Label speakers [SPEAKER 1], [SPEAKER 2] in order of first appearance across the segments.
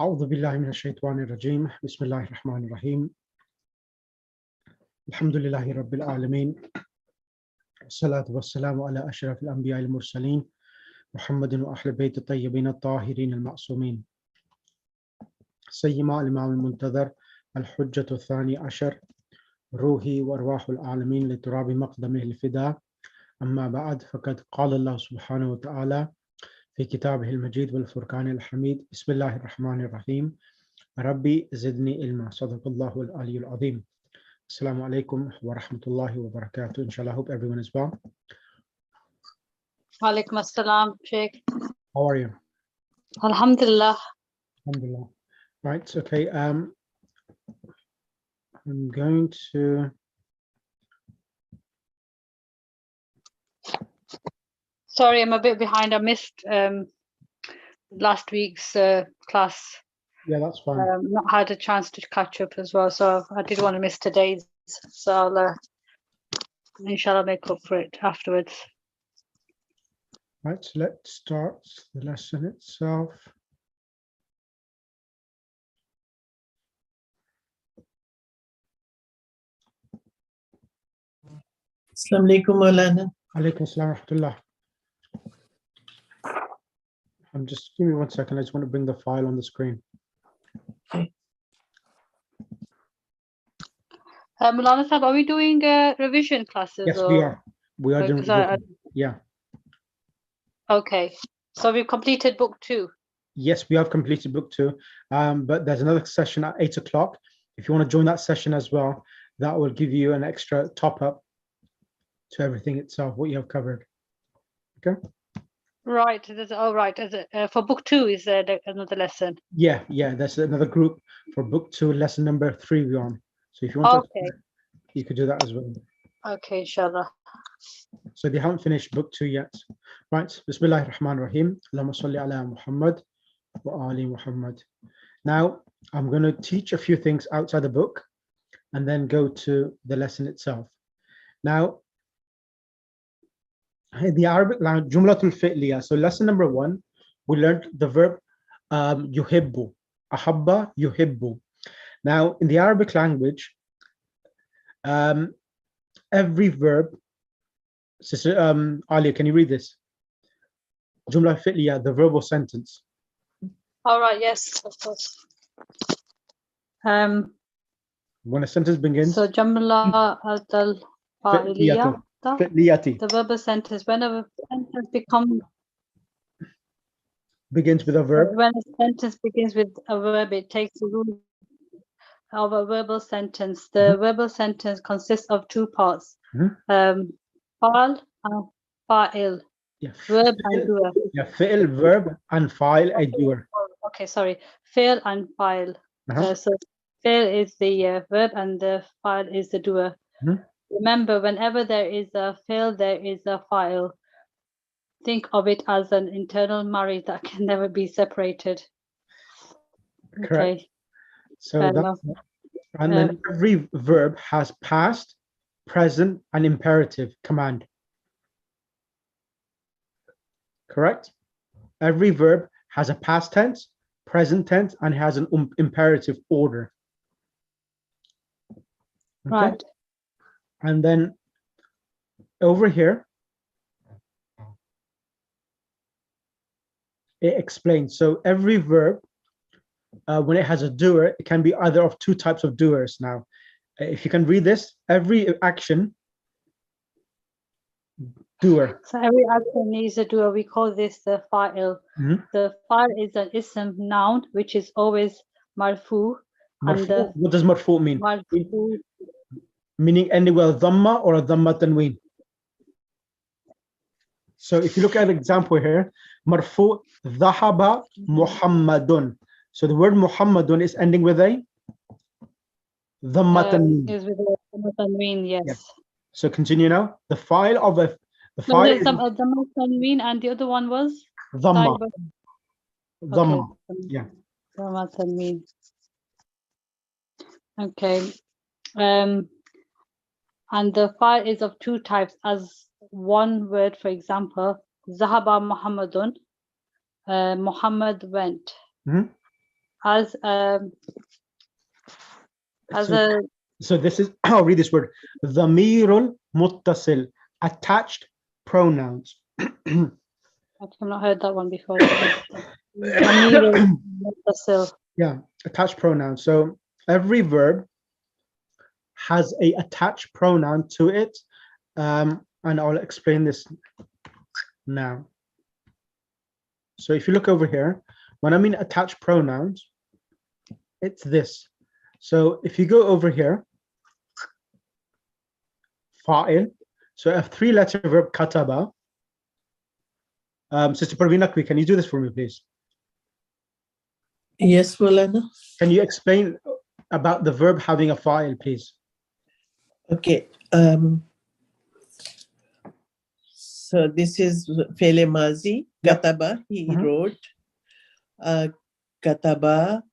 [SPEAKER 1] أعوذ بالله من الشيطان الرجيم بسم الله الرحمن الرحيم الحمد لله رب العالمين والصلاة والسلام على أشرف الأنبياء المرسلين محمد وأهل بيت الطيبين الطاهرين المعصومين سيما الإمام المنتظر الحجة الثاني عشر روحي وأرواح العالمين لتراب مقدمه الفداء أما بعد فقد قال الله سبحانه وتعالى في كتابه المجيد والفرقان الحميد بسم الله الرحمن الرحيم ربي زدني علما صدق الله العلي العظيم. Assalamu alaikum wa rahmatullahi wa barakatuh. Inshallah, I hope everyone is well.
[SPEAKER 2] Walaikum assalam, Sheikh.
[SPEAKER 1] How are you?
[SPEAKER 2] Alhamdulillah.
[SPEAKER 1] Alhamdulillah. Right, okay. I'm going to
[SPEAKER 2] Sorry, I'm a bit behind. I missed last week's class.
[SPEAKER 1] Yeah, that's fine.
[SPEAKER 2] Not had a chance to catch up as well, so I didn't want to miss today's. So I'll inshallah make up for it afterwards.
[SPEAKER 1] Right, so let's start the lesson itself.
[SPEAKER 3] Assalamu alaikum, Maulana.
[SPEAKER 1] Alaikum assalam wa rahmatullah. Just give me 1 second. I just want to bring the file on the screen.
[SPEAKER 3] Okay.
[SPEAKER 2] Maulana Sahab, are we doing revision classes?
[SPEAKER 1] Yes,
[SPEAKER 2] or?
[SPEAKER 1] we are. We are doing revision. Yeah.
[SPEAKER 2] Okay. So we've completed book 2.
[SPEAKER 1] Yes, we have completed book 2. But there's another session at 8 o'clock. If you want to join that session as well, that will give you an extra top up to everything itself, what you have covered. Okay.
[SPEAKER 2] Right. Right. For book 2, is there another lesson?
[SPEAKER 1] Yeah, that's another group for book 2, lesson number 3 we're on. So if you want to, you could do that as well.
[SPEAKER 2] Okay, inshallah.
[SPEAKER 1] So they haven't finished book 2 yet. Right. Bismillahir Rahmanir Rahim. Allahumma salli ala Muhammad wa ali Muhammad. Now, I'm going to teach a few things outside the book and then go to the lesson itself. Now, the Arabic language, Jumlatul Fi'liya. So lesson number 1, we learned the verb yuhibbu, ahabba yuhibbu. Now, in the Arabic language, every verb, Sister Alia, can you read this? Jumla Fi'liya, the verbal sentence.
[SPEAKER 2] All right, yes, of course.
[SPEAKER 1] When a sentence begins,
[SPEAKER 2] so Jamla al-Fa'iliya, the verbal sentence, whenever a sentence
[SPEAKER 1] begins with a verb.
[SPEAKER 2] When a sentence begins with a verb, it takes the rule of a verbal sentence. The verbal sentence consists of 2 parts. Fa'al and fa'il.
[SPEAKER 1] Yeah.
[SPEAKER 2] Verb and doer.
[SPEAKER 1] Yeah, fi'il, verb, and fa'il, a doer.
[SPEAKER 2] Okay, sorry. Fi'il and fa'il. So fi'il is the verb and the fa'il is the doer. Remember, whenever there is a fi'il, there is a fa'il. Think of it as an internal marriage that can never be separated.
[SPEAKER 1] Correct.
[SPEAKER 2] Okay.
[SPEAKER 1] So and then every verb has past, present, and imperative command. Correct? Every verb has a past tense, present tense, and has an imperative order. Okay?
[SPEAKER 2] Right.
[SPEAKER 1] And then over here, it explains. So every verb, when it has a doer, it can be either of 2 types of doers. Now, if you can read this, every action, doer.
[SPEAKER 2] So every action needs a doer. We call this the fa'il. The fa'il is an ism noun, which is always marfu.
[SPEAKER 1] Marfu. What does marfu mean?
[SPEAKER 2] Marfu.
[SPEAKER 1] Meaning ending with a dhamma or a dhamma tanween. So if you look at the example here, marfu, dhahaba Muhammadun. So the word Muhammadun is ending with a dhamma tanween.
[SPEAKER 2] Is with a dhamma tanween, yes.
[SPEAKER 1] So continue now. The file of the file is
[SPEAKER 2] dhamma tanween, and the other one was
[SPEAKER 1] dhamma. Dhamma.
[SPEAKER 2] Okay.
[SPEAKER 1] Yeah.
[SPEAKER 2] Dhamma tanween. Okay. And the file is of 2 types. As one word, for example, Zahaba Muhammadun, Muhammad went. as
[SPEAKER 1] so this is, I'll read this word, dhamirul muttasil, attached pronouns.
[SPEAKER 2] I've not heard that one before.
[SPEAKER 1] Yeah, attached pronouns. So every verb has a attached pronoun to it, and I'll explain this now. So if you look over here, when I mean attached pronouns, it's this. So if you go over here, fa'il, so a three-letter verb, kataba. Sister Parveena, can you do this for me, please?
[SPEAKER 3] Yes, Maulana.
[SPEAKER 1] Can you explain about the verb having a fa'il, please?
[SPEAKER 3] Okay. So this is Fele Mazi.
[SPEAKER 1] Yep.
[SPEAKER 3] Kataba, he wrote. Kataba,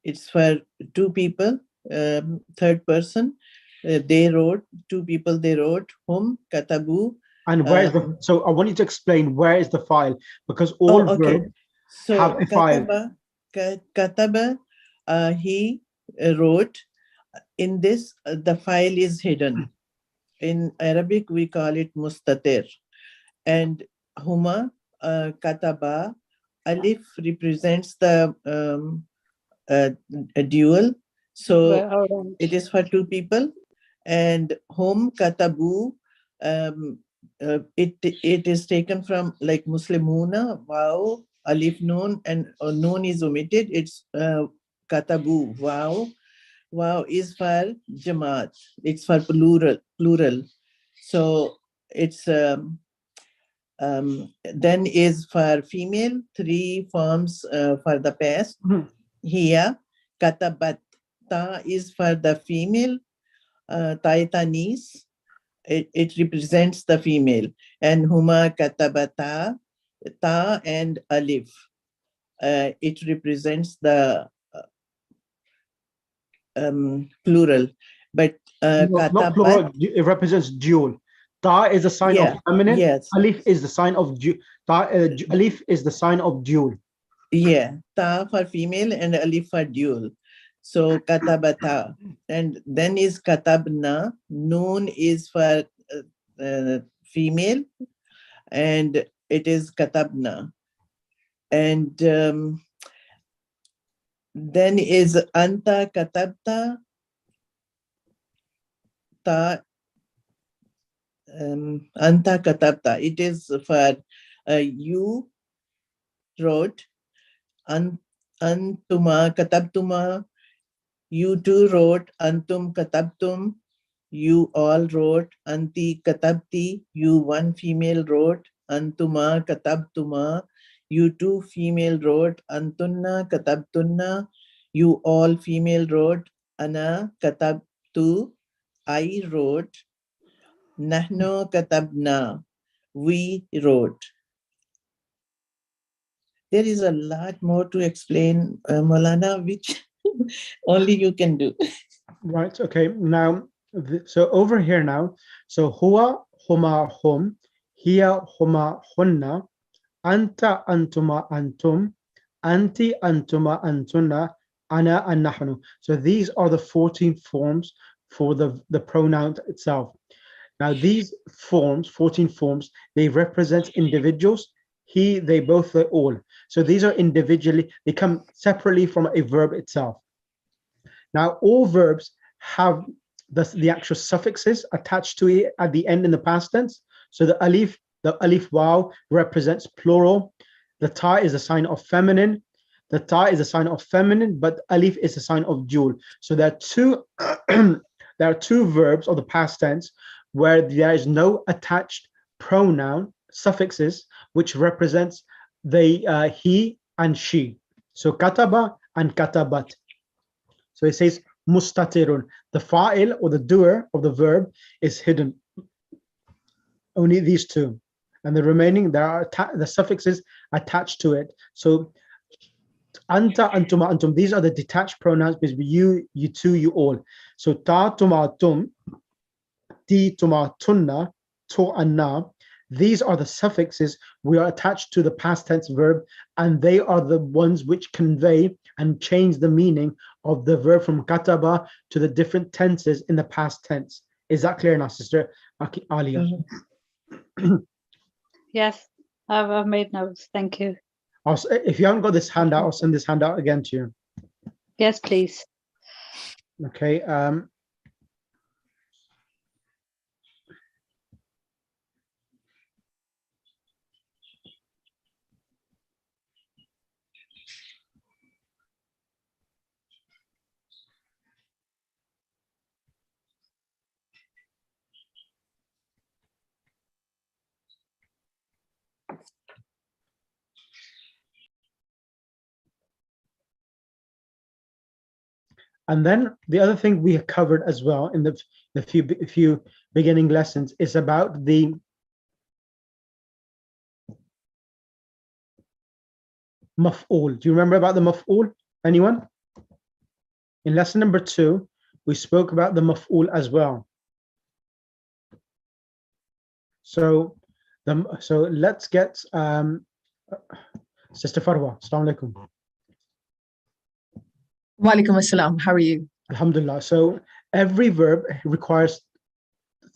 [SPEAKER 3] it's for two people, third person. They wrote, two people they wrote. Hum, katabu.
[SPEAKER 1] And where is the, so I want you to explain where is the file, because all verbs have a file.
[SPEAKER 3] Kataba, he wrote. In this, the file is hidden. In Arabic, we call it mustatir. And huma, kataba, alif represents the a dual. So it is for two people. And hum, katabu, it is taken from like Muslimuna, wow, alif noon, and noon is omitted. It's katabu, wow. Wow is for jamaat. It's for plural. So it's then is for female, three forms for the past. Here, katabat. Ta is for the female, taitanis. It represents the female. And huma katabata, ta and alif. It represents the plural. But
[SPEAKER 1] not plural, it represents dual. Ta is a sign of feminine.
[SPEAKER 3] Yes.
[SPEAKER 1] Alif is the sign of alif is the sign of dual.
[SPEAKER 3] Yeah, ta for female and alif for dual. So katabata, and then is katabna. Noon is for female, and it is katabna. And then is anta katabta. Ta anta katabta. It is for you wrote. Antuma katabtuma. You two wrote. Antum katabtum. You all wrote. Anti katabti. You one female wrote. Antuma katabtuma. You two female wrote. Antunna katabtunna. You all female wrote. Ana katabtu. I wrote. Nahnu katabna. We wrote. There is a lot more to explain, Maulana, which only you can do.
[SPEAKER 1] Right. Okay. Now, so over here now, so huwa, huma, hum, hiya, huma, hunna, anta, antuma, antum, anti, antuma, antunna, ana, and nahnu. So these are the 14 forms for the pronoun itself. Now these forms, 14 forms, they represent individuals. He, they, both, they, all. So these are individually, they come separately from a verb itself. Now all verbs have the actual suffixes attached to it at the end in the past tense. So the alif waw represents plural. The ta is a sign of feminine. The ta is a sign of feminine, but alif is a sign of dual. So there are two there are two verbs of the past tense where there is no attached pronoun suffixes, which represents the he and she. So kataba and katabat. So it says mustatirun. The fa'il or the doer of the verb is hidden. Only these two, and the remaining there are the suffixes attached to it. So anta, antuma, antum. These are the detached pronouns between you, you two, you all. So ta, tuma, tum, ti, tuma, tunna, to, anna. These are the suffixes we are attached to the past tense verb, and they are the ones which convey and change the meaning of the verb from kataba to the different tenses in the past tense. Is that clear now, Sister Alia?
[SPEAKER 2] Yes, I've made notes. Thank you.
[SPEAKER 1] If you haven't got this handout, I'll send this handout again to you.
[SPEAKER 2] Yes, please.
[SPEAKER 1] Okay. And then the other thing we have covered as well in the few beginning lessons is about the maf'ul. Do you remember about the maf'ul? Anyone? In lesson number 2, we spoke about the maf'ul as well. So let's get Sister Farwa. Assalamu alaikum.
[SPEAKER 4] Wa alaikum assalam. How are you?
[SPEAKER 1] Alhamdulillah. So every verb requires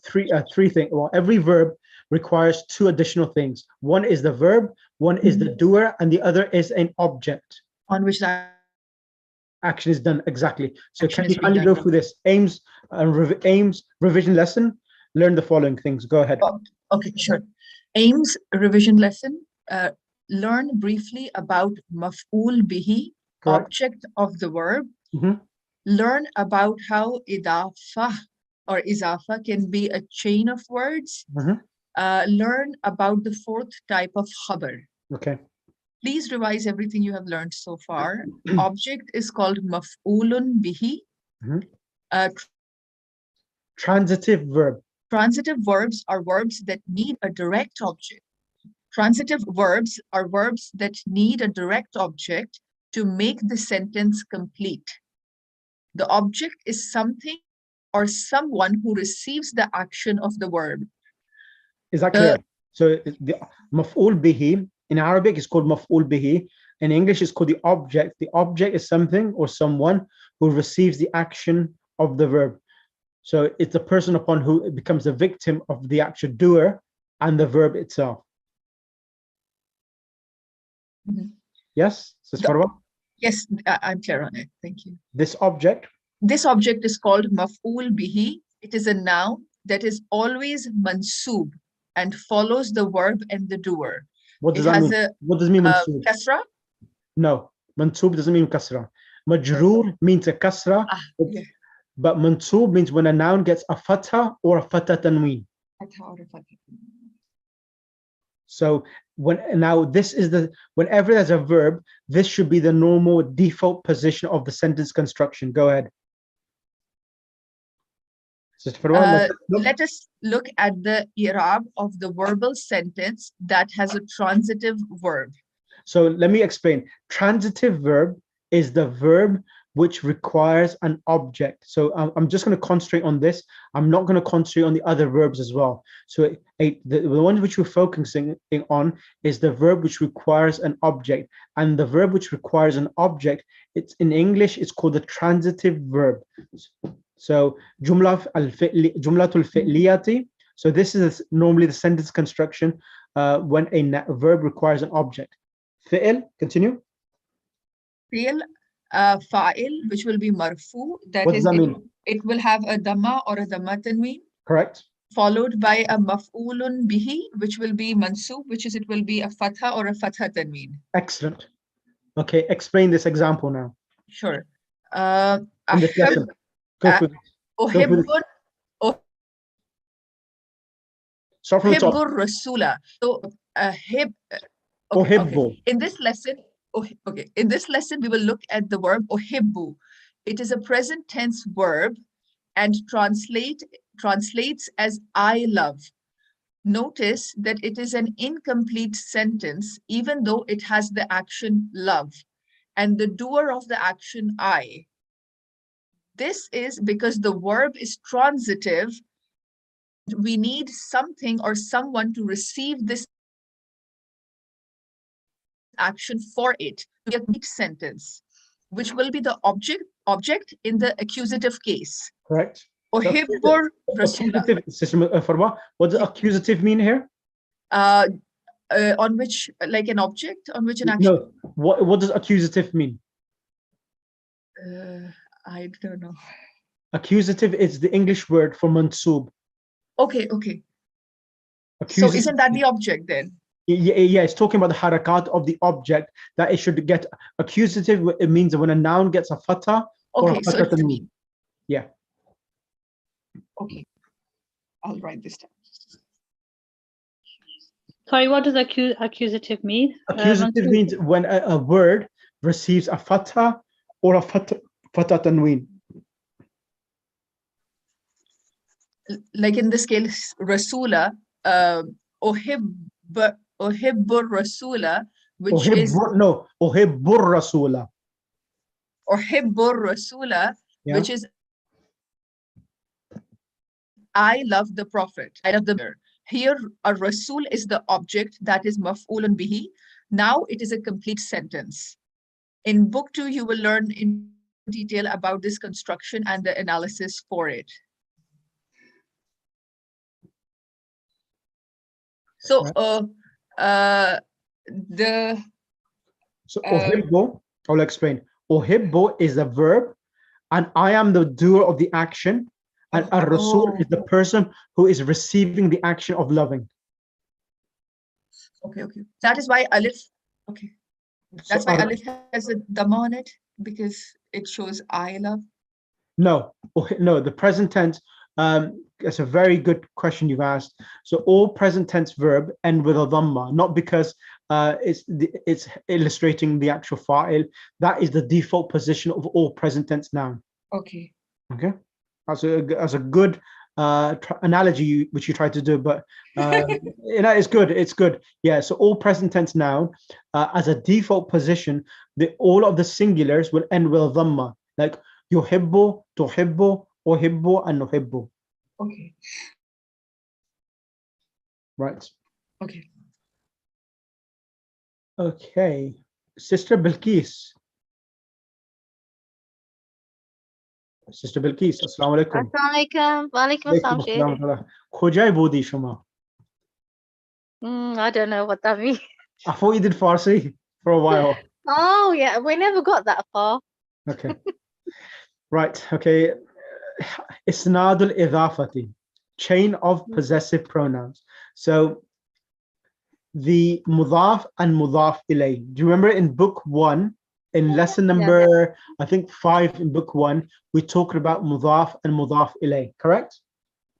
[SPEAKER 1] three things. Well, every verb requires 2 additional things. One is the verb, one is the doer, and the other is an object
[SPEAKER 4] On which that
[SPEAKER 1] action is done. Exactly. So
[SPEAKER 4] action
[SPEAKER 1] can you
[SPEAKER 4] is
[SPEAKER 1] kindly
[SPEAKER 4] being
[SPEAKER 1] go
[SPEAKER 4] done.
[SPEAKER 1] through this aims revision lesson? Learn the following things. Go ahead.
[SPEAKER 4] Oh, okay, sure. Aims revision lesson. Learn briefly about maf'ul bihi,
[SPEAKER 1] Correct.
[SPEAKER 4] object of the verb.
[SPEAKER 1] Mhm.
[SPEAKER 4] Learn about how idafa or izafa can be a chain of words.
[SPEAKER 1] Mhm.
[SPEAKER 4] Learn about the 4th type of khabar.
[SPEAKER 1] Okay.
[SPEAKER 4] Please revise everything you have learned so far. Object is called maf'ulun bihi.
[SPEAKER 1] Mhm.
[SPEAKER 4] Uh,
[SPEAKER 1] Transitive verb.
[SPEAKER 4] Transitive verbs are verbs that need a direct object. Transitive verbs are verbs that need a direct object to make the sentence complete. The object is something or someone who receives the action of the verb.
[SPEAKER 1] Is that clear? So the maf'ul bihi in Arabic is called maf'ul bihi. In English, it's called the object. The object is something or someone who receives the action of the verb. So it's the person upon who it becomes the victim of the actual doer and the verb itself.
[SPEAKER 4] Mhm.
[SPEAKER 1] Yes, Sister Farwa?
[SPEAKER 4] Yes, I'm clear on it. Thank you.
[SPEAKER 1] This object?
[SPEAKER 4] This object is called maf'ul bihi. It is a noun that is always mansoob and follows the verb and the doer.
[SPEAKER 1] What does
[SPEAKER 4] It
[SPEAKER 1] that
[SPEAKER 4] has
[SPEAKER 1] mean? What does it mean mansoob?
[SPEAKER 4] kasra.
[SPEAKER 1] No, mansoob doesn't mean kasra. Majroor means a kasra,
[SPEAKER 4] Yeah.
[SPEAKER 1] but mansoob means when a noun gets a fatha or a fatha tanween. So whenever there's a verb, this should be the normal default position of the sentence construction. Go ahead.
[SPEAKER 4] Let us look at the i'rab of the verbal sentence that has a transitive verb.
[SPEAKER 1] So let me explain. Transitive verb is the verb which requires an object. So I'm just going to concentrate on this. I'm not going to concentrate on the other verbs as well. So the one which we're focusing on is the verb which requires an object. And the verb which requires an object, it's in English, it's called the transitive verb. So jumlatul fi'liyati. So this is normally the sentence construction when a verb requires an object. Fi'l, continue.
[SPEAKER 4] Fi'l, fa'il, which will be marfu.
[SPEAKER 1] What does that mean?
[SPEAKER 4] It will have a dhamma or a dhamma tanween.
[SPEAKER 1] Correct.
[SPEAKER 4] Followed by a maf'ulun bihi, which will be mansoob, it will be a fatha or a fatha tanween.
[SPEAKER 1] Excellent. Okay, explain this example now.
[SPEAKER 4] Sure.
[SPEAKER 1] In this lesson. Go through this. Start from the top.
[SPEAKER 4] Rasula. So in this lesson, in this lesson, we will look at the verb ohibbu. It is a present tense verb and translates as I love. Notice that it is an incomplete sentence, even though it has the action love and the doer of the action I. This is because the verb is transitive we need something or someone to receive this action for it to be a complete sentence, which will be the object in the accusative case.
[SPEAKER 1] Correct.
[SPEAKER 4] Uhibbur Rasula.
[SPEAKER 1] Accusative system, Farwa, what does accusative mean here?
[SPEAKER 4] On which, like an object on which an action?
[SPEAKER 1] No. What does accusative mean?
[SPEAKER 4] I don't know.
[SPEAKER 1] Accusative is the English word for mansub.
[SPEAKER 4] Okay, okay.
[SPEAKER 1] Accusative,
[SPEAKER 4] So isn't that the object then?
[SPEAKER 1] Yeah, it's talking about the harakat of the object, that it should get accusative. It means when a noun gets a fatha or
[SPEAKER 4] Okay,
[SPEAKER 1] a
[SPEAKER 4] so
[SPEAKER 1] fatha
[SPEAKER 4] it's the
[SPEAKER 1] tanween.
[SPEAKER 4] mean.
[SPEAKER 1] Yeah.
[SPEAKER 4] Okay, I'll write this down.
[SPEAKER 2] Sorry, what does accusative mean?
[SPEAKER 1] Accusative means when a word receives a fatha or a fatha tanween.
[SPEAKER 4] Like in this case, Rasula, Uhibbur Rasula, which is
[SPEAKER 1] Uhibbur Rasula.
[SPEAKER 4] Uhibbur Rasula,
[SPEAKER 1] Yeah.
[SPEAKER 4] which is I love the Prophet. I love the Prophet. Here, a Rasul is the object, that is maf'ulun bihi. Now it is a complete sentence. In book 2, you will learn in detail about this construction and the analysis for it. So,
[SPEAKER 1] Uhibbo, I'll explain. Uhibbo is a verb, and I am the doer of the action, and ar-rasul is the person who is receiving the action of loving.
[SPEAKER 4] Okay, okay. That is why alif. Okay, that's why alif has a dhamma on it, because it shows I love.
[SPEAKER 1] No, the present tense. It's a very good question you've asked. So all present tense verb end with a dhamma, not because it's illustrating the actual fa'il. That is the default position of all present tense noun.
[SPEAKER 4] Okay.
[SPEAKER 1] Okay. That's a good analogy which you tried to do, but it's good. It's good. Yeah. So all present tense noun as a default position, all of the singulars will end with a dhamma, like yuhibbu, tuhibbu, uhibbu, and nuhibbu.
[SPEAKER 4] Okay.
[SPEAKER 1] Right.
[SPEAKER 4] Okay.
[SPEAKER 1] Okay. Sister Bilqis. Sister Bilqis, assalamu alaikum.
[SPEAKER 5] Assalamualaikum. Waalaikum assalam.
[SPEAKER 1] Khojai Bodhi Shama.
[SPEAKER 5] I don't know what that means.
[SPEAKER 1] I thought you did Farsi for a while.
[SPEAKER 5] Oh yeah, we never got that far.
[SPEAKER 1] Okay. Right. Okay. Isnadul idafati, chain of possessive pronouns. So the mudaf and mudaf ilay. Do you remember in book 1, in lesson number, I think 5 in book 1, we talked about mudaf and mudaf ilay, correct?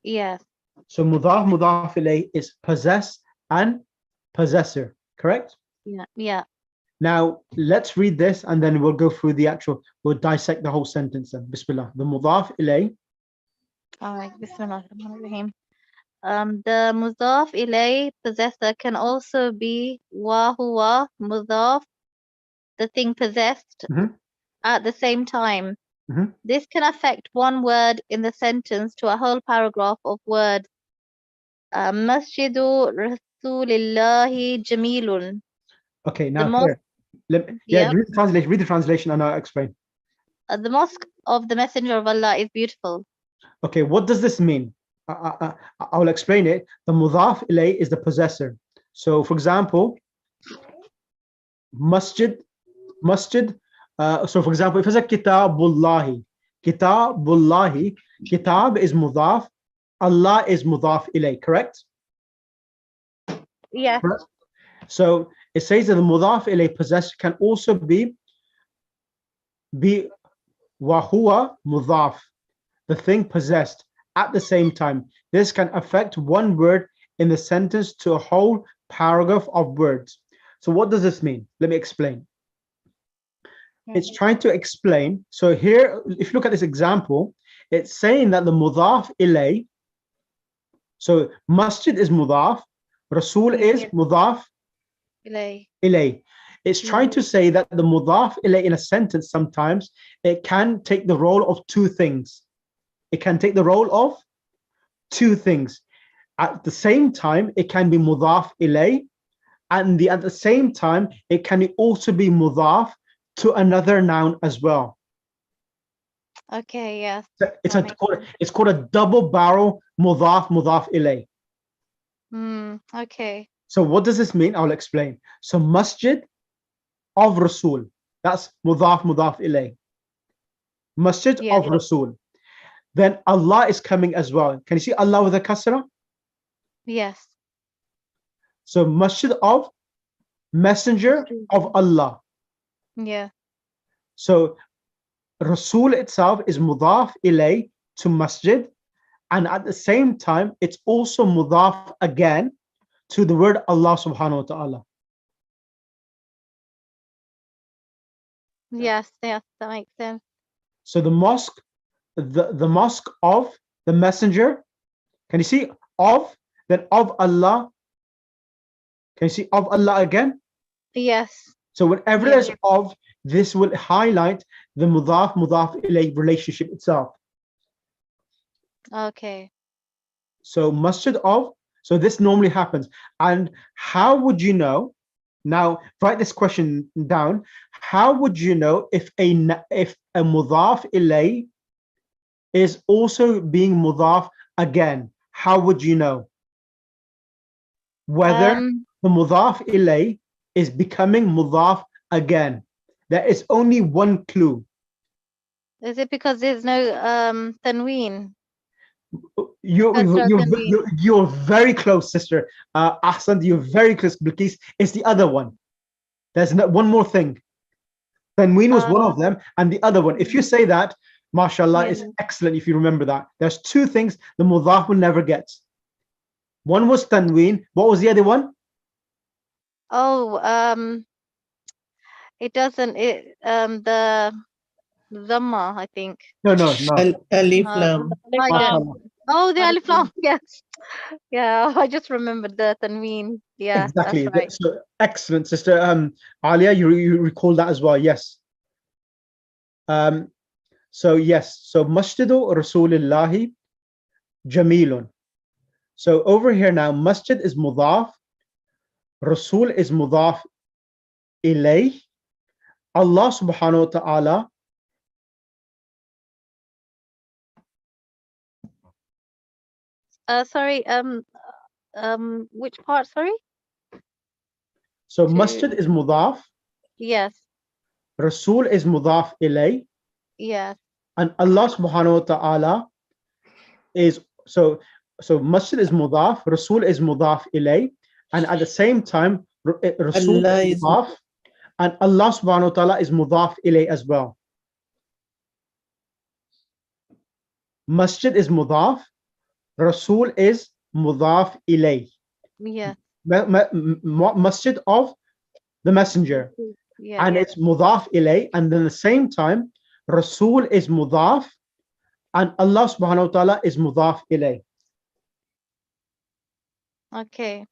[SPEAKER 5] Yes.
[SPEAKER 1] So mudaf ilay is possess and possessor, correct?
[SPEAKER 5] Yeah. Yeah.
[SPEAKER 1] Now let's read this and then we'll go through we'll dissect the whole sentence then. Bismillah. The mudaf ilay.
[SPEAKER 5] All right. Bismillahirrahmanirrahim. The mudaf ilay possessor can also be wa huwa mudaf, the thing possessed, at the same time. This can affect one word in the sentence to a whole paragraph of words. Masjidu Rasulillahi Jamilun.
[SPEAKER 1] Okay, now here. Read the translation and I'll explain.
[SPEAKER 5] The mosque of the Messenger of Allah is beautiful.
[SPEAKER 1] Okay, what does this mean? I'll explain it. The mudaf ilay is the possessor. So for example, masjid. So for example, if it's a kitabullahi, kitab is mudaf, Allah is mudaf ilay, correct?
[SPEAKER 5] Yeah.
[SPEAKER 1] Correct? So it says that the mudaf ilay possessor can also be wa huwa mudaf, the thing possessed, at the same time. This can affect one word in the sentence to a whole paragraph of words. So what does this mean? Let me explain. It's trying to explain. So here, if you look at this example, it's saying that the mudaf ilay, so masjid is mudaf, rasul is mudaf ilay. It's trying to say that the mudaf ilay in a sentence, sometimes it can take the role of two things. It can take the role of two things. At the same time, it can be mudaf ilay, and at the same time, it can also be mudaf to another noun as well.
[SPEAKER 5] Okay, yes.
[SPEAKER 1] So it's called a double barrel mudaf ilay.
[SPEAKER 5] Okay.
[SPEAKER 1] So what does this mean? I'll explain. So masjid of Rasul, that's mudaf ilay. Masjid of Rasul. Then Allah is coming as well. Can you see Allah with a kasra?
[SPEAKER 5] Yes.
[SPEAKER 1] So masjid of messenger of Allah.
[SPEAKER 5] Yeah.
[SPEAKER 1] So Rasul itself is mudaf ilay to masjid, and at the same time it's also mudaf again to the word Allah subhanahu wa ta'ala.
[SPEAKER 5] Yes, that makes sense.
[SPEAKER 1] So the mosque, the mosque of the messenger, can you see of, then of Allah, can you see of Allah again?
[SPEAKER 5] Yes.
[SPEAKER 1] So whenever there's of, this will highlight the mudaf ilay relationship itself.
[SPEAKER 5] Okay.
[SPEAKER 1] So masjid of, so this normally happens. And how would you know? Now write this question down. How would you know if a mudaf ilay is also being mudaf again? How would you know whether the mudaf ilay is becoming mudaf again? There is only one clue.
[SPEAKER 5] Is it because there's no tanween?
[SPEAKER 1] You're very close, sister. Ahsan, you're very close. Bilqis, it's the other one. There's one more thing. Tanween was one of them, and the other one. If you say that, mashallah, it's excellent if you remember that. There's two things the mudaf will never get. One was tanween. What was the other one?
[SPEAKER 5] Oh, it doesn't. The Dhamma, I think.
[SPEAKER 1] No.
[SPEAKER 3] Alif lam.
[SPEAKER 5] Oh, the alif lam. Yes. Yeah, I just remembered the tanween. Yeah,
[SPEAKER 1] exactly.
[SPEAKER 5] That's right.
[SPEAKER 1] So excellent, sister. Alia, you recall that as well. Yes. So yes. So masjidu Rasulillahi Jamilun. So over here now, masjid is mudaf, Rasul is mudaf ilay. Allah subhanahu wa ta'ala
[SPEAKER 5] Sorry, which part, sorry?
[SPEAKER 1] So masjid is mudaf,
[SPEAKER 5] Yes.
[SPEAKER 1] Rasul is mudaf ilay,
[SPEAKER 5] Yes.
[SPEAKER 1] and Allah subhanahu wa ta'ala is, so masjid is mudaf, Rasul is mudaf ilay, and at the same time Rasul is mudaf, and Allah subhanahu wa ta'ala is mudaf ilay as well. Masjid is mudaf, Rasul is mudaf ilay.
[SPEAKER 5] Yeah.
[SPEAKER 1] Masjid of the messenger.
[SPEAKER 5] Yeah.
[SPEAKER 1] And it's mudaf ilay, and then at the same time Rasul is mudaf and Allah subhanahu wa ta'ala is mudaf ilay.
[SPEAKER 5] Okay.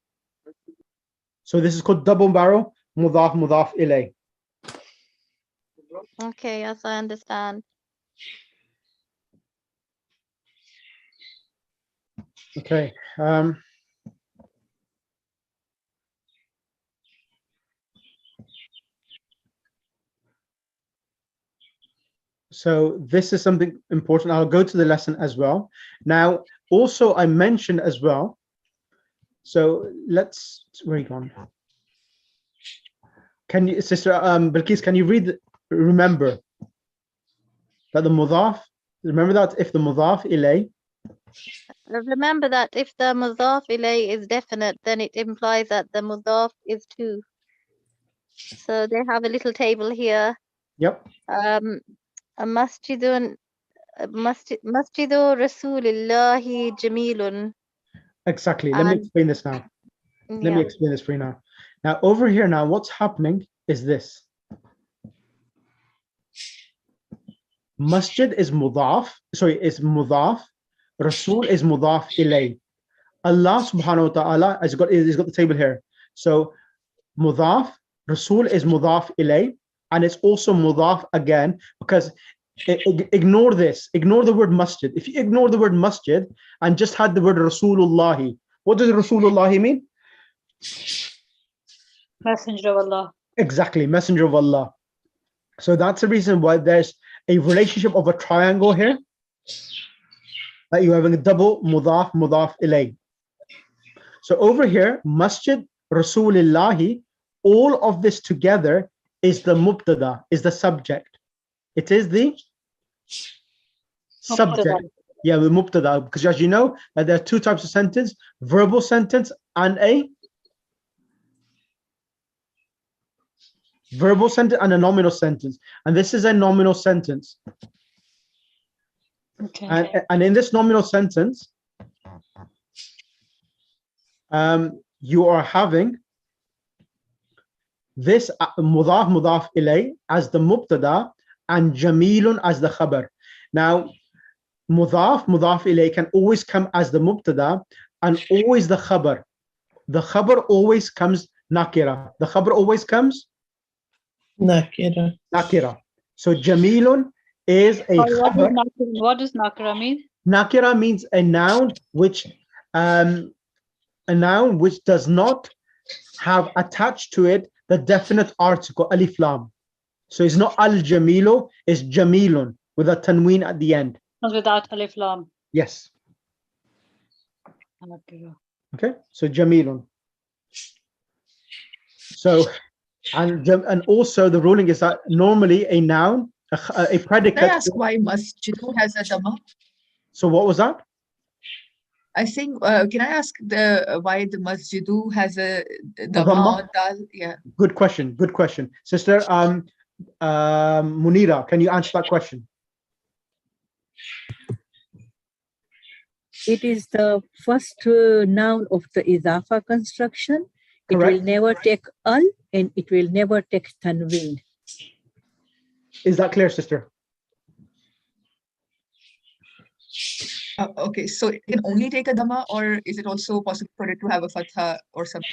[SPEAKER 1] So this is called double barrel mudaf ilay.
[SPEAKER 5] Okay, yes, I understand.
[SPEAKER 1] Okay. So this is something important. I'll go to the lesson as well. Now, also I mentioned as well. So let's, where are you gone? Can you, sister Bilqis, can you remember that the mudaf, remember that if the mudaf ilay,
[SPEAKER 5] Remember that if the mudaf ilay is definite, then it implies that the mudaf is two. So they have a little table here.
[SPEAKER 1] Yep.
[SPEAKER 5] Masjidu Rasulillahi Jamilun.
[SPEAKER 1] Exactly. Let me explain this now. Let me explain this for you now. Now over here now, what's happening is this. Masjid is mudaf, is mudaf. Rasul is mudaf ilay. Allah subhanahu wa ta'ala has got the table here. So mudaf, Rasul is mudaf ilay, and it's also mudaf again, because ignore this, ignore the word masjid. If you ignore the word masjid and just had the word Rasulullahi, What does Rasulullah mean?
[SPEAKER 2] Messenger of Allah.
[SPEAKER 1] Exactly, Messenger of Allah. So that's the reason why there's a relationship of a triangle here. That you're having a double mudaf, mudaf ilay. So over here, Masjid Rasulillahi, all of this together is the mubtada, is the subject. It is the subject.
[SPEAKER 2] Mubtada.
[SPEAKER 1] Yeah, the mubtada, because as you know, there are two types of sentence, verbal sentence and a verbal sentence and a nominal sentence. And this is a nominal sentence.
[SPEAKER 2] Okay.
[SPEAKER 1] And in this nominal sentence, you are having this mudaf mudaf ilay as the mubtada and jamilun as the khabar. Now, mudaf mudaf ilay can always come as the mubtada and always the khabar. The khabar always comes nakira. The khabar always comes
[SPEAKER 3] Nakira.
[SPEAKER 1] nakira. So jamilun is a khabar.
[SPEAKER 2] What does nakira mean?
[SPEAKER 1] Nakira means a noun which does not have attached to it the definite article alif lam. So it's not al jamilu, it's jamilun with a tanween at the end.
[SPEAKER 2] Without alif lam.
[SPEAKER 1] Yes.
[SPEAKER 2] Nakira.
[SPEAKER 1] Okay. So jamilun. So and also the ruling is that normally a noun, a predicate.
[SPEAKER 4] Can I ask why masjid has a dhamma?
[SPEAKER 1] So what was that?
[SPEAKER 4] I think, can I ask why the masjidu has a dhamma
[SPEAKER 1] dhamma?
[SPEAKER 4] on dal? Yeah.
[SPEAKER 1] Good question. Good question. Sister Munira, can you answer that question?
[SPEAKER 6] It is the first noun of the idafa construction. It
[SPEAKER 1] Correct.
[SPEAKER 6] will never take al and it will never take tanween.
[SPEAKER 1] Is that clear, sister?
[SPEAKER 4] Okay, so it can only take a dhamma, or is it also possible for it to have a fatha or something?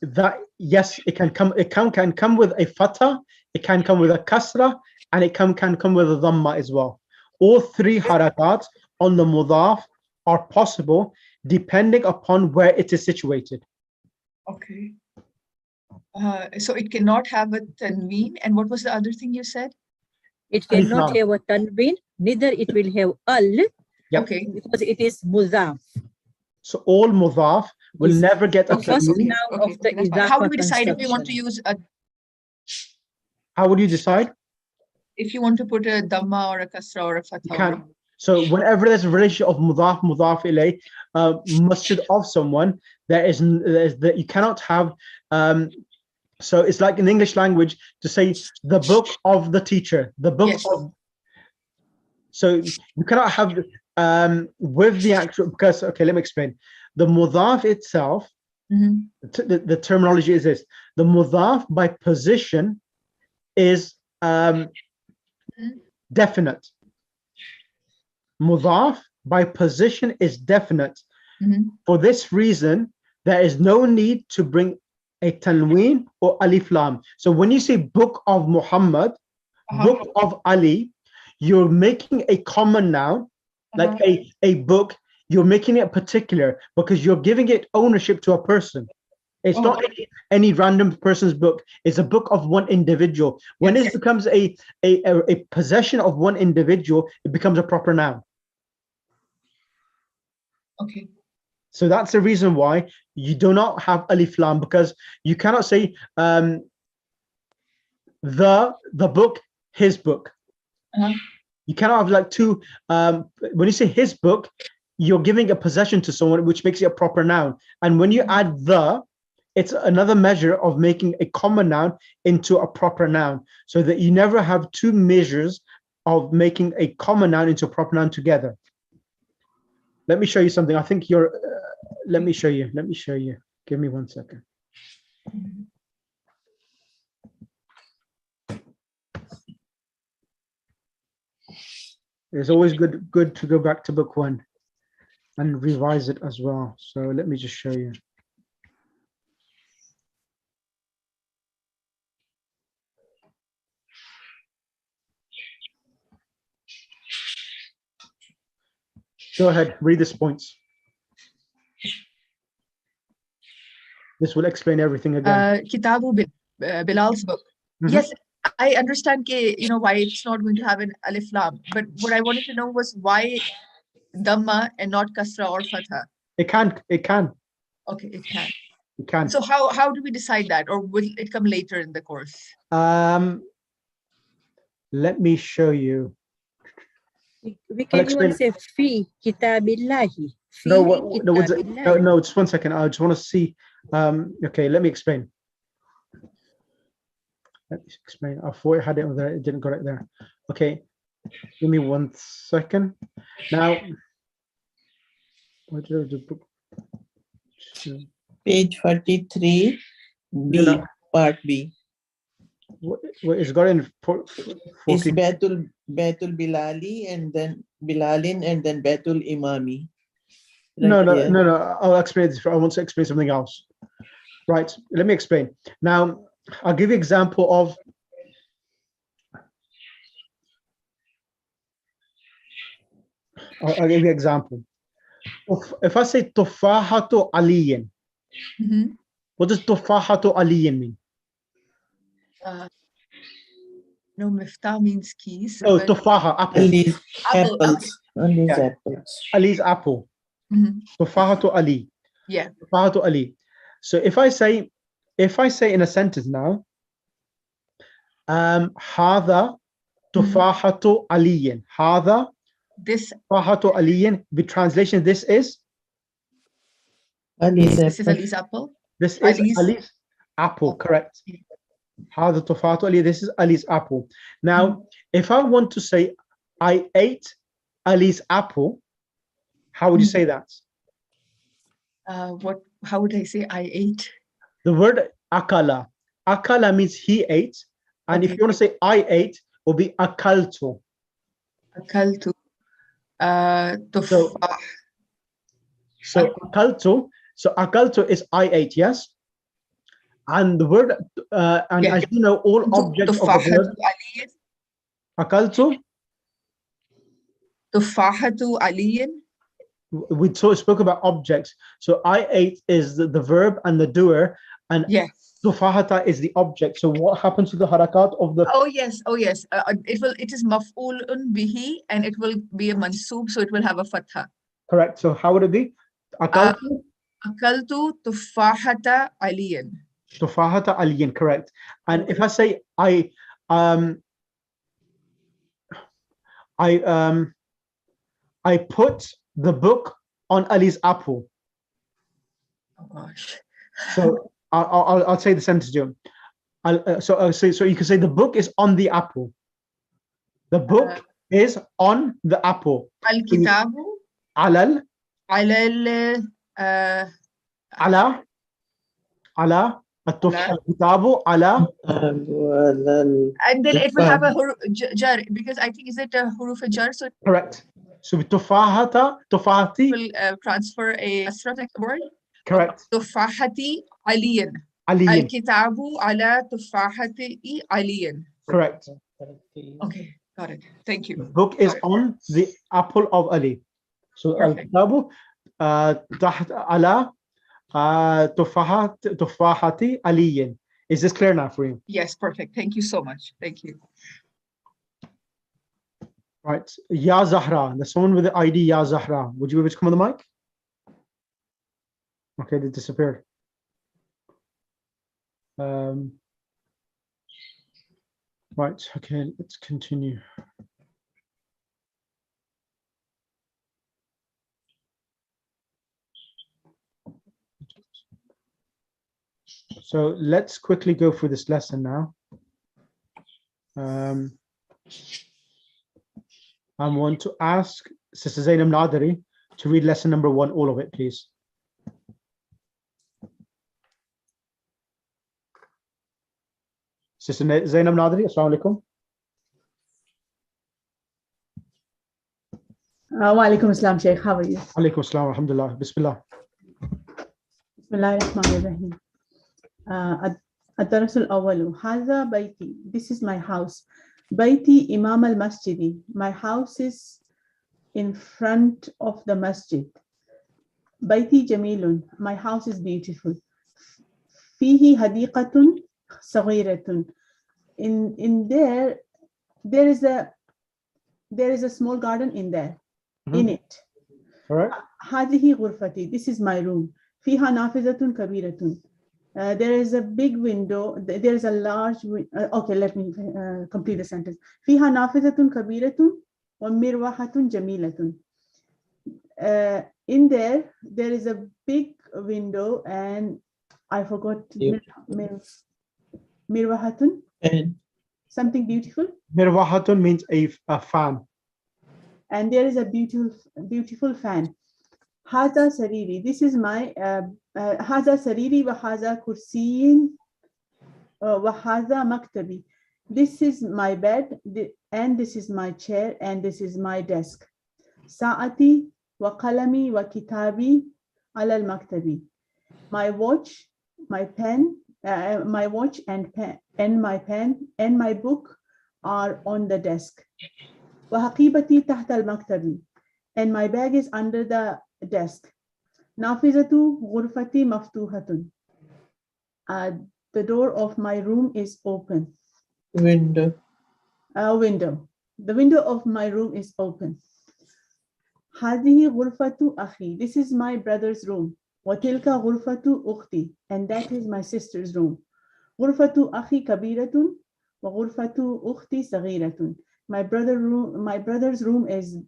[SPEAKER 1] That yes, it can come. It can come with a fatha. It can come with a kasra, and it can come with a dhamma as well. All three harakat on the mudaf are possible depending upon where it is situated.
[SPEAKER 4] Okay. So it cannot have a tanween. And what was the other thing you said?
[SPEAKER 6] It
[SPEAKER 1] Alif
[SPEAKER 6] cannot
[SPEAKER 1] lam.
[SPEAKER 6] have a tanween, neither it will have al.
[SPEAKER 1] Yep.
[SPEAKER 4] Okay.
[SPEAKER 6] Because it is mudaf.
[SPEAKER 1] So all mudaf will
[SPEAKER 6] Is
[SPEAKER 1] never get a
[SPEAKER 6] the first
[SPEAKER 1] tanween.
[SPEAKER 6] noun
[SPEAKER 4] Okay,
[SPEAKER 6] of the
[SPEAKER 4] okay, that's fine.
[SPEAKER 6] idafa
[SPEAKER 4] How do we decide if we want to
[SPEAKER 6] construction.
[SPEAKER 4] use a,
[SPEAKER 1] How would you decide?
[SPEAKER 4] if you want to put a dhamma or a kasra or a fatha?
[SPEAKER 1] You can. So whenever there's a relation of mudaf ilay, masjid of someone, there's that you cannot have. So it's like in English language to say the book of the teacher, the book
[SPEAKER 4] Yes.
[SPEAKER 1] of. So you cannot have with the actual, because okay, let me explain. The mudaf itself, the terminology is this: the mudaf by position is definite. Mudaf by position is definite. For this reason, there is no need to bring a tanween or alif lam. So when you say book of Muhammad, book of Ali, you're making a common noun, like a book, you're making it particular because you're giving it ownership to a person. It's not any random person's book. It's a book of one individual. When it becomes a possession of one individual, it becomes a proper noun.
[SPEAKER 4] Okay.
[SPEAKER 1] So that's the reason why you do not have alif lam, because you cannot say the book, his book. You cannot have like two. When you say his book, you're giving a possession to someone, which makes it a proper noun. And when you add the, it's another measure of making a common noun into a proper noun, so that you never have two measures of making a common noun into a proper noun together. Let me show you something. I think you're, let me show you. Give me 1 second. It's always good to go back to book one and revise it as well. So let me just show you. Go ahead, read these points. This will explain everything again.
[SPEAKER 4] Kitabu Bilal's book. Yes, I understand why it's not going to have an alif lam, but what I wanted to know was why Dhamma and not Kasra or Fatha.
[SPEAKER 1] It can.
[SPEAKER 4] Okay, it can.
[SPEAKER 1] It can.
[SPEAKER 4] So how do we decide that, or will it come later in the course?
[SPEAKER 1] Let me show you.
[SPEAKER 6] We can even say fi kitabillahi.
[SPEAKER 1] No, just 1 second. I just want to see. Okay, let me explain. I thought I had it over there. It didn't got it there. Okay, give me 1 second. Now, what did the book?
[SPEAKER 3] Page 43, B, part B.
[SPEAKER 1] What is got in?
[SPEAKER 3] It's Betul Bilali and then Bilalin and then Betul Imami.
[SPEAKER 1] No. I'll explain this. I want to explain something else. Right. Let me explain. Now, I'll give you an example of. I'll give you an example. If I say Tufahatu Aliyin, what does Tufahatu Aliyin mean?
[SPEAKER 4] No, Miftah means keys.
[SPEAKER 1] Oh, Tufaha, apple.
[SPEAKER 3] Ali's
[SPEAKER 4] apples.
[SPEAKER 3] Ali's
[SPEAKER 1] Yeah.
[SPEAKER 3] apples.
[SPEAKER 1] Ali's apple. Tufahatu Ali.
[SPEAKER 4] Yeah.
[SPEAKER 1] Tufahatu Ali. So if I say in a sentence now, Hada Tufahatu Aliyin. Hada
[SPEAKER 4] This
[SPEAKER 1] Tufahatu Aliyin. The translation, this is
[SPEAKER 4] is Ali's apple.
[SPEAKER 1] This is Ali's apple, correct. Hada Tufahatu Ali. This is Ali's apple. Now, if I want to say I ate Ali's apple, how would you say that?
[SPEAKER 4] How would I say I ate?
[SPEAKER 1] The word akala. Akala means he ate. And if you want to say I ate, it will be akaltu.
[SPEAKER 4] Akaltu. Tufah.
[SPEAKER 1] So akaltu. So akaltu is I ate, yes? And the word, as you know, all objects of the word. Akaltu.
[SPEAKER 4] Tufahatu aliyin.
[SPEAKER 1] We spoke about objects. So I ate is the verb and the doer, and tufahata is the object. So what happens to the harakat of the?
[SPEAKER 4] Oh yes. It is maf'ulun bihi, and it will be a mansub, so it will have a fatha.
[SPEAKER 1] Correct. So how would it be? Akaltu.
[SPEAKER 4] Akaltu tufahata aliyin.
[SPEAKER 1] Tufahata aliyin. Correct. And if I say I put the book on Ali's apple.
[SPEAKER 4] Oh gosh.
[SPEAKER 1] So I'll say the sentence to you. So you can say the book is on the apple. The book is on the apple.
[SPEAKER 4] Al-kitabu.
[SPEAKER 1] Alal.
[SPEAKER 4] Ala.
[SPEAKER 1] Al-kitabu ala.
[SPEAKER 4] And then it will have a jar, because I think is it a huruf jar? So
[SPEAKER 1] correct. So tufahati
[SPEAKER 4] will transfer a word.
[SPEAKER 1] Correct.
[SPEAKER 4] Tufahati aliyin. Al-kitabu ala tufahati aliyin.
[SPEAKER 1] Correct.
[SPEAKER 4] Okay, got it. Thank you.
[SPEAKER 1] The book is on the apple of Ali. So al-kitabu taht ala tufahati aliyin. Is this clear now for you?
[SPEAKER 4] Yes, perfect. Thank you so much. Thank you.
[SPEAKER 1] Right. Ya Zahra. There's someone with the ID Ya Zahra. Would you be able to come on the mic? Okay, they disappeared. Right. Okay, let's continue. So let's quickly go through this lesson now. I want to ask Sister Zainab Nadari to read lesson number 1, all of it, please. Sister Zainab Nadari, Assalamu alaikum.
[SPEAKER 7] Wa alaikum assalam, Sheikh. How are you?
[SPEAKER 1] Alaikum assalam, alhamdulillah. Bismillah.
[SPEAKER 7] Bismillah ar-Rahman ar-Rahim. الدرس الأول هذا بيتي. This is my house. بيتي إمام المسجد. My house is in front of the masjid. بيتي جميل. My house is beautiful. فيه حديقة صغيرة. In there is a small garden in there. In it.
[SPEAKER 1] All right.
[SPEAKER 7] هذه غرفتي. This is my room. فيها نافذة كبيرة. There is a big window. There is a large. Okay, let me complete the sentence. فيها نافذة كبيرة ومروحة جميلة. In there is a big window and I forgot. Mirwahatun.
[SPEAKER 3] And
[SPEAKER 7] Something beautiful.
[SPEAKER 1] Mirwahatun means a fan.
[SPEAKER 7] And there is a beautiful fan. Haza sariri. This is my haza sariri wa haza kursiyin wa haza maktabi. This is my bed and this is my chair and this is my desk. Saati wa qalami wa kitabi ala al-maktabi. My watch, my pen, my watch and pen and my pen and my book are on the desk. Wa haqibati tahta al-maktabi. And my bag is under the desk. Nafizatu ghurfati maftuhatun. The door of my room is open.
[SPEAKER 3] window.
[SPEAKER 7] Window. The window of my room is open. Hadihi ghurfatu akhi. This is my brother's room. Watilka ghurfatu ukhti. And that is my sister's room. Ghurfatu akhi kabiratun wa ghurfatu ukhti saghiratun. My brother's room is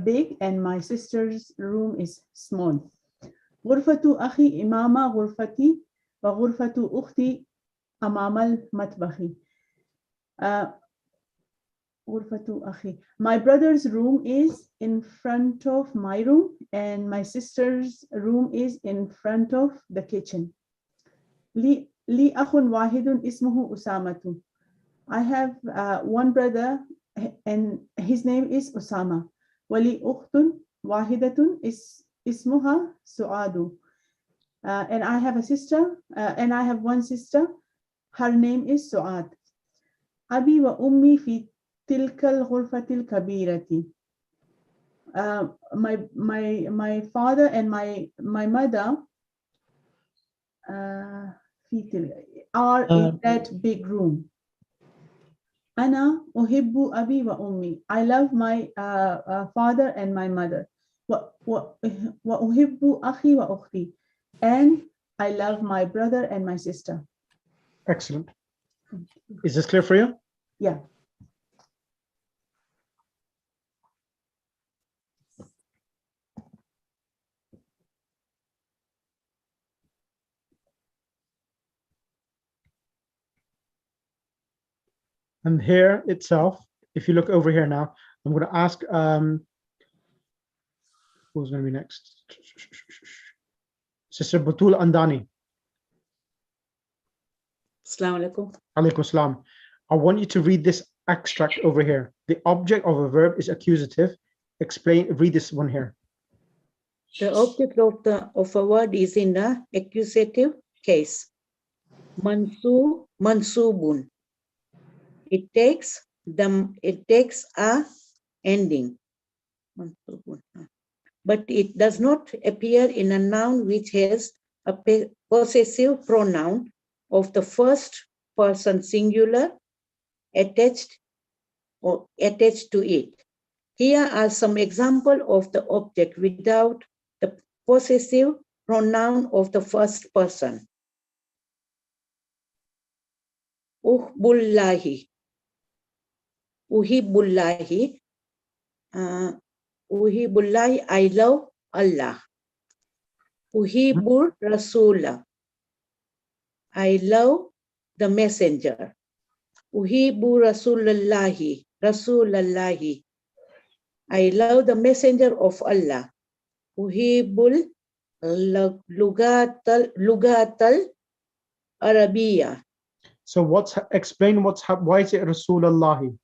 [SPEAKER 7] big and my sister's room is small. غرفة أخي إمام غرفتي وغرفة أختي أمام المطبخ. غرفة أخي. My brother's room is in front of my room and my sister's room is in front of the kitchen. لي أخ واحد اسمه أسامة. I have one brother and his name is Osama. ولي أخت واحدة اسمها سعاد. And I have a sister and I have one sister. Her name is Suad. أبي وأمي في تلك الغرفة الكبيرة. My father and my mother are in that big room. أنا أحب أبي وأمي. I love my father and my mother. وأحب أخي وأختي. And I love my brother and my sister.
[SPEAKER 1] Excellent. Is this clear for you?
[SPEAKER 7] Yeah.
[SPEAKER 1] And here itself, if you look over here now, I'm going to ask who's going to be next? Sister Batul Andani.
[SPEAKER 8] Assalamu alaikum.
[SPEAKER 1] Alaikum salam. I want you to read this extract over here. The object of a verb is accusative. Read this one here.
[SPEAKER 8] The object of a word is in the accusative case. Mansubun. It takes a ending. Mansubun. But it does not appear in a noun which has a possessive pronoun of the first person singular attached to it. Here are some examples of the object without the possessive pronoun of the first person. Uhbullahi. Uhibullahi. Uhibullahi, I love Allah. Uhibur Rasula. I love the messenger. Uhibu Rasulallahi. Rasulallahi. I love the messenger of Allah. Uhibul lugatal Arabiya.
[SPEAKER 1] So why is it Rasulullahi?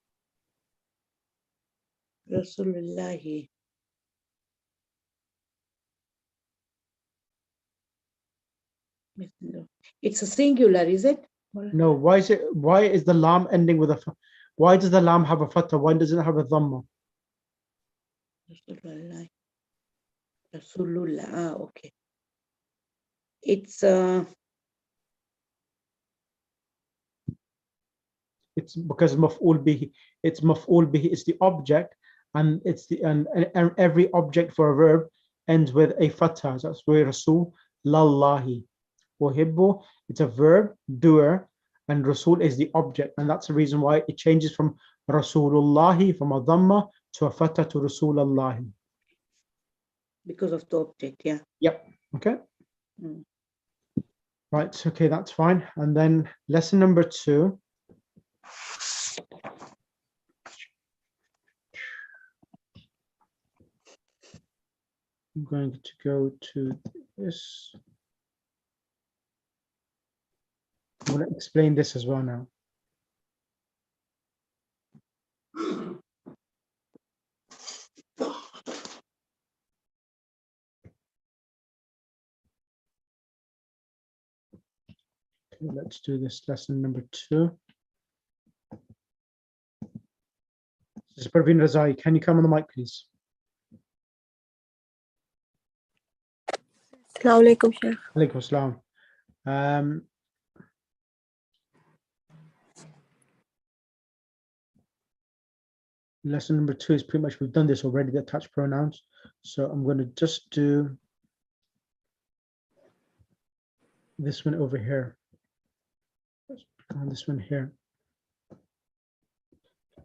[SPEAKER 8] Rasulullahi. It's a singular, is it?
[SPEAKER 1] No, why is the lam ending with a why does the lam have a fatha? Why does it have a dhamma?
[SPEAKER 8] Rasulullah. Rasulullah. Okay. It's
[SPEAKER 1] It's because maf'ul bihi. It's maf'ul bihi. It's the object, and it's the and every object for a verb ends with a fatha. That's where Rasul lallahi. Uhibbu, it's a verb, doer, and Rasul is the object, and that's the reason why it changes from Rasulullahi, from a dhamma to a fatha to Rasulullahi.
[SPEAKER 8] Because of the object, yeah.
[SPEAKER 1] Yep. Okay.
[SPEAKER 8] Mm.
[SPEAKER 1] Right. Okay, that's fine. And then lesson number 2. I'm going to go to this. I'm going to explain this as well now. Okay, let's do this lesson number 2. This is Parveen Razai. Can you come on the mic, please?
[SPEAKER 9] Assalamu alaikum, Sheikh.
[SPEAKER 1] Alaikum assalam. Lesson number 2 is pretty much, we've done this already, the attached pronouns. So I'm going to just do this one over here. And this one here.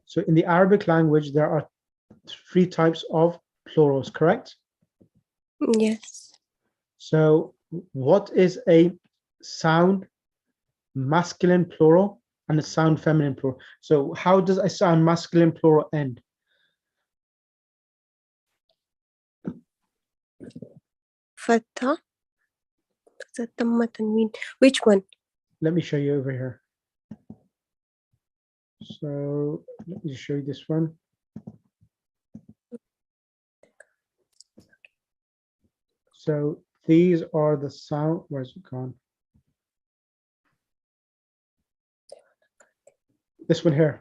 [SPEAKER 1] So in the Arabic language, there are 3 types of plurals, correct?
[SPEAKER 9] Yes.
[SPEAKER 1] So what is a sound masculine plural and a sound feminine plural? So how does a sound masculine plural end?
[SPEAKER 9] Fatha. Which one?
[SPEAKER 1] Let me show you over here. So let me show you this one. So these are the sound, where's it gone? This one here.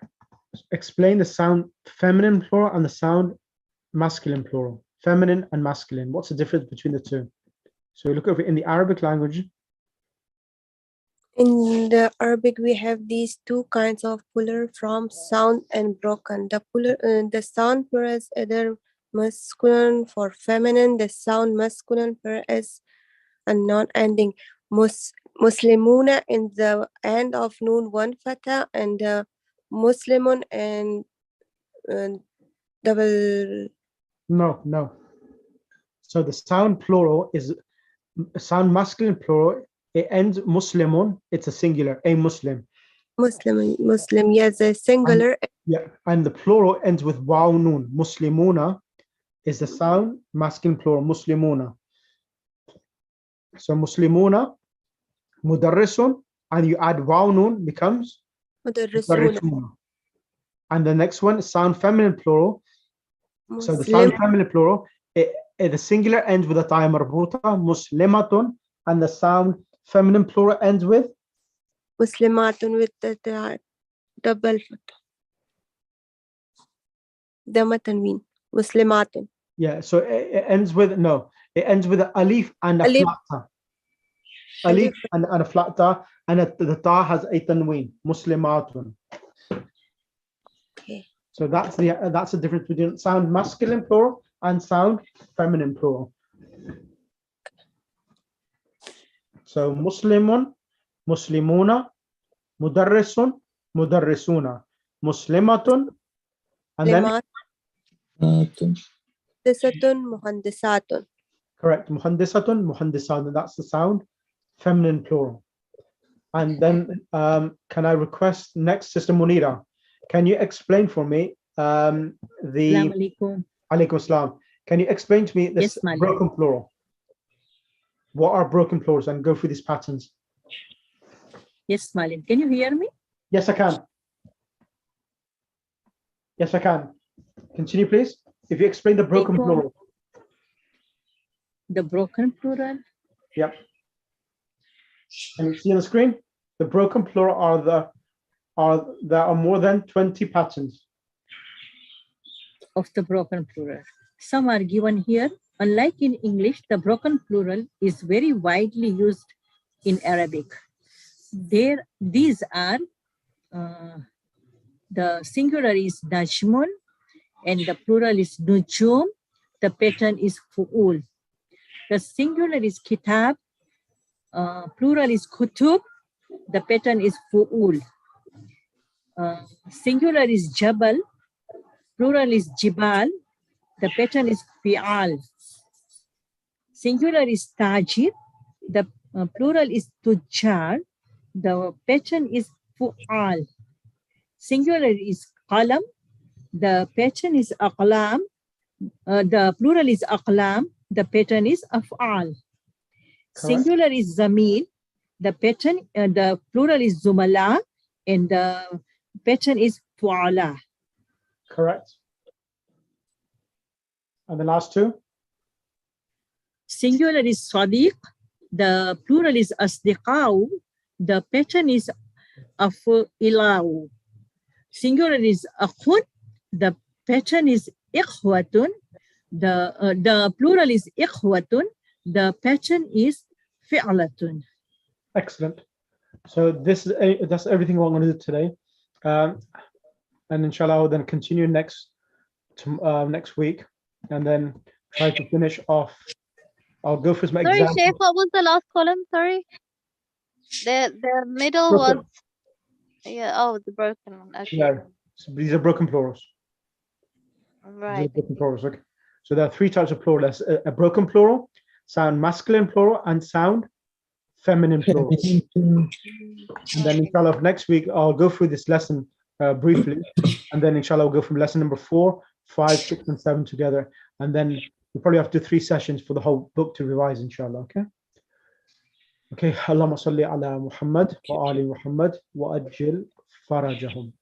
[SPEAKER 1] Explain the sound feminine plural and the sound masculine plural. Feminine and masculine. What's the difference between the two? So look over in the Arabic language.
[SPEAKER 9] In the Arabic, we have these 2 kinds of plural from sound and broken. The sound plural is either masculine for feminine. The sound masculine plural is a non-ending. Muslimuna in the end of noon 1 fatha, and Muslimun and double.
[SPEAKER 1] No. So the sound plural is sound masculine plural. It ends Muslimun. It's a singular, a Muslim.
[SPEAKER 9] Muslim, yes, a singular.
[SPEAKER 1] And the plural ends with waw noon. Muslimuna is the sound masculine plural. Muslimuna. So Muslimuna, mudarrisun, and you add waw noon, becomes mudarrisuna. And the next one is sound feminine plural. So the sound feminine plural, the singular ends with a ta marbuta, muslimatun, and the sound feminine plural ends with
[SPEAKER 9] Muslimatun with the double Dhamma tanween. Muslimatun.
[SPEAKER 1] Yeah, so it ends with it ends with an alif and a flat ta. Alif and a flat ta, and the ta has a tanween. Muslimatun.
[SPEAKER 9] Okay.
[SPEAKER 1] So that's the difference between sound masculine plural and sound feminine plural. So Muslimun, Muslimuna, Mudarrisun, Mudarrisuna, Muslimatun, and then
[SPEAKER 9] Muhandisatun, Muhandisatun.
[SPEAKER 1] correct, Muhandisatun, Muhandisatun. That's the sound feminine plural. And then can I request next, Sister Munira? Can you explain for me
[SPEAKER 6] Alaikum
[SPEAKER 1] Assalam. Can you explain to me this broken plural? What are broken plurals? And go through these patterns.
[SPEAKER 6] Yes, Malin. Can you hear me?
[SPEAKER 1] Yes, I can. Yes, I can. Continue, please. If you explain the broken plural.
[SPEAKER 6] The broken plural?
[SPEAKER 1] Yep. Can you see on the screen? The broken plural there are more than 20 patterns
[SPEAKER 6] of the broken plural. Some are given here. Unlike in English, the broken plural is very widely used in Arabic. These are The singular is najmun and the plural is nujum. The pattern is fu'ul. The singular is kitab, plural is kutub. The pattern is fu'ul. Singular is jabal, plural is jibal. The pattern is fi'al. Singular is tajir. The plural is tujjar. The pattern is fu'al. Singular is qalam. The pattern is aqlam. The plural is aqlam. The pattern is af'al. Singular is zamil. The pattern, the plural is zumala, and the pattern is fu'ala.
[SPEAKER 1] Correct. And the last two?
[SPEAKER 6] Singular is sadiq. The plural is asdiqaw. The pattern is afilaw. Singular is akhun. The pattern is ikhwatun. The plural is ikhwatun. The pattern is fi'latun.
[SPEAKER 1] Excellent. So that's everything we're going to do today. And inshallah, I'll then continue next week, and then try to finish off. I'll go for my
[SPEAKER 5] Sorry,
[SPEAKER 1] example.
[SPEAKER 5] Sheikh, what was the last column? Sorry. The middle
[SPEAKER 1] Broken.
[SPEAKER 5] was, yeah, oh, the broken one. Okay.
[SPEAKER 1] Yeah, so these are broken plurals. These are
[SPEAKER 5] Right.
[SPEAKER 1] broken plurals. Okay. So there are three types of plural. There's a broken plural, sound masculine plural, and sound feminine plural. And then inshallah next week I'll go through this lesson briefly, and then inshallah we'll go from lesson number 4, 5, 6, and 7 together, and then we'll probably have to do 3 sessions for the whole book to revise, inshallah. Okay. Allahumma salli ala Muhammad wa ali Muhammad wa ajil farajahum.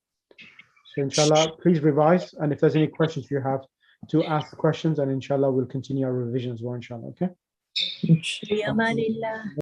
[SPEAKER 1] So inshallah, please revise, and if there's any questions you have, to ask the questions, and inshallah we'll continue our revision as well, inshallah. Okay.
[SPEAKER 6] Bi amanillah.